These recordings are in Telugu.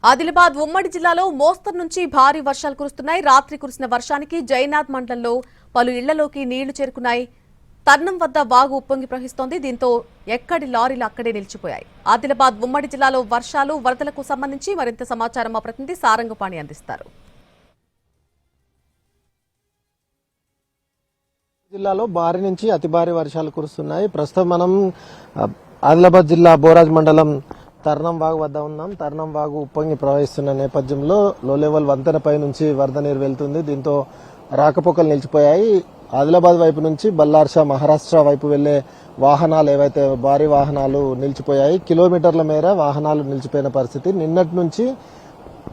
ఆదిలాబాద్ ఉమ్మడి జిల్లాలో మోస్తరు నుంచి భారీ వర్షాలు కురుస్తున్నాయి. రాత్రి కురిసిన వర్షానికి జైనాథ్ మండలంలో పలు ఇళ్లలోకి నీళ్లు చేరుకున్నాయి. తర్నం వద్ద వాగు ఉప్పొంగి ప్రవహిస్తోంది. దీంతో ఎక్కడి లారీలు అక్కడే నిలిచిపోయాయి. ఆదిలాబాద్ ఉమ్మడి జిల్లాలో వర్షాలు వరదలకు సంబంధించి మరింత సమాచారం మా ప్రతినిధి సారంగపాణి అందిస్తారు. జిల్లాలో భారీ నుంచి అతి భారీ వర్షాలు కురుస్తున్నాయి. ప్రస్తుతం మనం ఆదిలాబాద్ జిల్లా బోరాజ్ మండలం తర్నం వాగు వద్ద ఉన్నాం. తర్నం వాగు ఉప్పొంగి ప్రవహిస్తున్న నేపథ్యంలో లో లెవెల్ వంతెనపై నుంచి వరద నీరు వెళ్తుంది. దీంతో రాకపోకలు నిలిచిపోయాయి. ఆదిలాబాద్ వైపు నుంచి బల్లార్షా మహారాష్ట్ర వైపు వెళ్లే వాహనాలు ఏవైతే భారీ వాహనాలు నిలిచిపోయాయి. కిలోమీటర్ల మేర వాహనాలు నిలిచిపోయిన పరిస్థితి. నిన్నటి నుంచి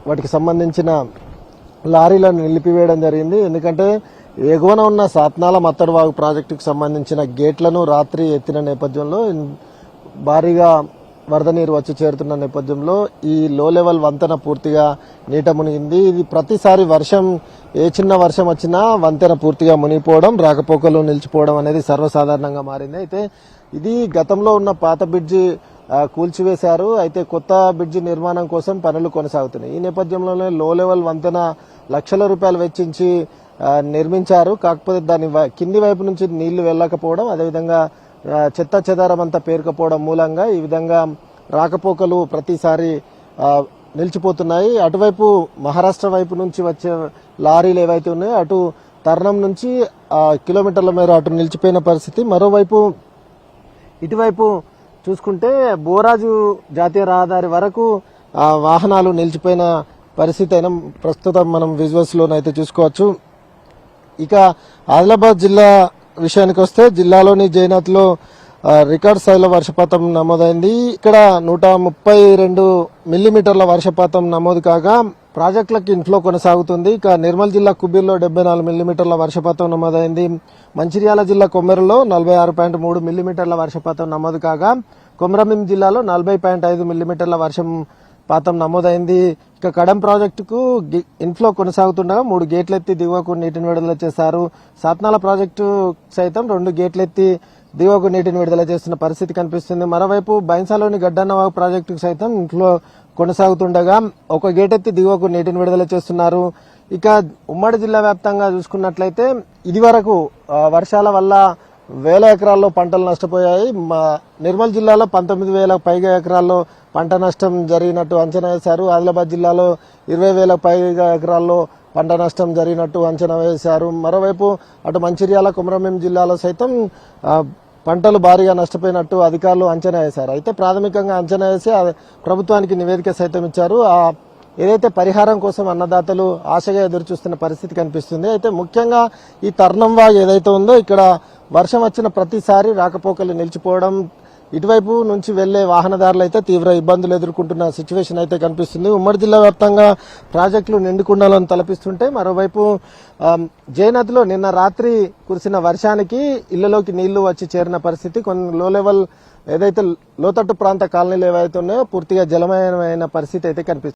వాటికి సంబంధించిన లారీలను నిలిపివేయడం జరిగింది. ఎందుకంటే ఎగువన ఉన్న సాత్నాల మత్తడి వాగు ప్రాజెక్టుకు సంబంధించిన గేట్లను రాత్రి ఎత్తిన నేపథ్యంలో భారీగా వరద నీరు వచ్చి చేరుతున్న నేపథ్యంలో ఈ లో లెవెల్ వంతెన పూర్తిగా నీట మునిగింది. ఇది ప్రతిసారి వర్షం ఏ చిన్న వర్షం వచ్చినా వంతెన పూర్తిగా మునిగిపోవడం, రాకపోకలు నిలిచిపోవడం అనేది సర్వసాధారణంగా మారింది. అయితే ఇది గతంలో ఉన్న పాత బ్రిడ్జి కూల్చివేశారు. అయితే కొత్త బ్రిడ్జి నిర్మాణం కోసం పనులు కొనసాగుతున్నాయి. ఈ నేపథ్యంలోనే లో లెవెల్ వంతెన లక్షల రూపాయలు వెచ్చించి నిర్మించారు. కాకపోతే దాని కింది వైపు నుంచి నీళ్లు వెళ్లకపోవడం, అదేవిధంగా చెత్త చెదారం అంతా పేరుకపోవడం మూలంగా ఈ విధంగా రాకపోకలు ప్రతిసారి నిలిచిపోతున్నాయి. అటువైపు మహారాష్ట్ర వైపు నుంచి వచ్చే లారీలు ఏవైతే ఉన్నాయో అటు తర్నం నుంచి కిలోమీటర్ల మేర అటు నిలిచిపోయిన పరిస్థితి. మరోవైపు ఇటువైపు చూసుకుంటే బోరాజు జాతీయ రహదారి వరకు వాహనాలు నిలిచిపోయిన పరిస్థితి అయినా ప్రస్తుతం మనం విజువల్స్ లోనైతే చూసుకోవచ్చు. ఇక ఆదిలాబాద్ జిల్లా విషయానికి వస్తే జిల్లాలోని జైనాథ్ లో రికార్డ్ స్థాయిలో వర్షపాతం నమోదైంది. ఇక్కడ 132 మిల్లీమీటర్ల వర్షపాతం నమోదు కాగా ప్రాజెక్టులకు ఇన్ఫ్లో కొనసాగుతుంది. ఇక నిర్మల్ జిల్లా కుబీర్లో 74 మిల్లీమీటర్ల వర్షపాతం నమోదైంది. మంచిర్యాల జిల్లా కొమ్మెరలో 46.3 మిల్లీమీటర్ల వర్షపాతం నమోదు కాగా కొమరంభీం జిల్లాలో 40.5 మిల్లీమీటర్ల వర్షపాతం నమోదైంది. ఇక కడం ప్రాజెక్టుకు ఇన్ఫ్లో కొనసాగుతుండగా 3 గేట్లెత్తి దిగువకు నీటిని విడుదల చేశారు. సాత్నాల ప్రాజెక్టు సైతం 2 గేట్లెత్తి దిగువకు నీటిని విడుదల చేస్తున్న పరిస్థితి కనిపిస్తుంది. మరోవైపు బైన్సాలోని గడ్డన్నవాగు ప్రాజెక్టుకు సైతం ఇన్ఫ్లో కొనసాగుతుండగా 1 గేట్ ఎత్తి దిగువకు నీటిని విడుదల చేస్తున్నారు. ఇక ఉమ్మడి జిల్లా వ్యాప్తంగా చూసుకున్నట్లయితే ఇది వరకు వర్షాల వల్ల వేల ఎకరాల్లో పంటలు నష్టపోయాయి. నిర్మల్ జిల్లాలో 19,000 పైగా ఎకరాల్లో పంట నష్టం జరిగినట్టు అంచనా వేశారు. ఆదిలాబాద్ జిల్లాలో 20,000 పైగా ఎకరాల్లో పంట నష్టం జరిగినట్టు అంచనా వేశారు. మరోవైపు అటు మంచిర్యాల కొమరంభీం జిల్లాలో సైతం పంటలు భారీగా నష్టపోయినట్టు అధికారులు అంచనా వేశారు. అయితే ప్రాథమికంగా అంచనా వేసి ప్రభుత్వానికి నివేదిక సైతం ఇచ్చారు. ఏదైతే పరిహారం కోసం అన్నదాతలు ఆశగా ఎదురుచూస్తున్న పరిస్థితి కనిపిస్తుంది. అయితే ముఖ్యంగా ఈ తర్నం వాగు ఏదైతే ఉందో ఇక్కడ వర్షం వచ్చిన ప్రతిసారి రాకపోకలు నిలిచిపోవడం, ఇటువైపు నుంచి వెళ్లే వాహనదారులు అయితే తీవ్ర ఇబ్బందులు ఎదుర్కొంటున్న సిచ్యువేషన్ అయితే కనిపిస్తుంది. ఉమ్మడి జిల్లా వ్యాప్తంగా ప్రాజెక్టులు నిండుకుండాలను తలపిస్తుంటే మరోవైపు జైనాథ్ లో నిన్న రాత్రి కురిసిన వర్షానికి ఇళ్లలోకి నీళ్లు వచ్చి చేరిన పరిస్థితి. కొన్ని లో లెవెల్ ఏదైతే లోతట్టు ప్రాంత కాలనీలు ఏవైతే ఉన్నాయో పూర్తిగా జలమయమైన పరిస్థితి అయితే కనిపిస్తుంది.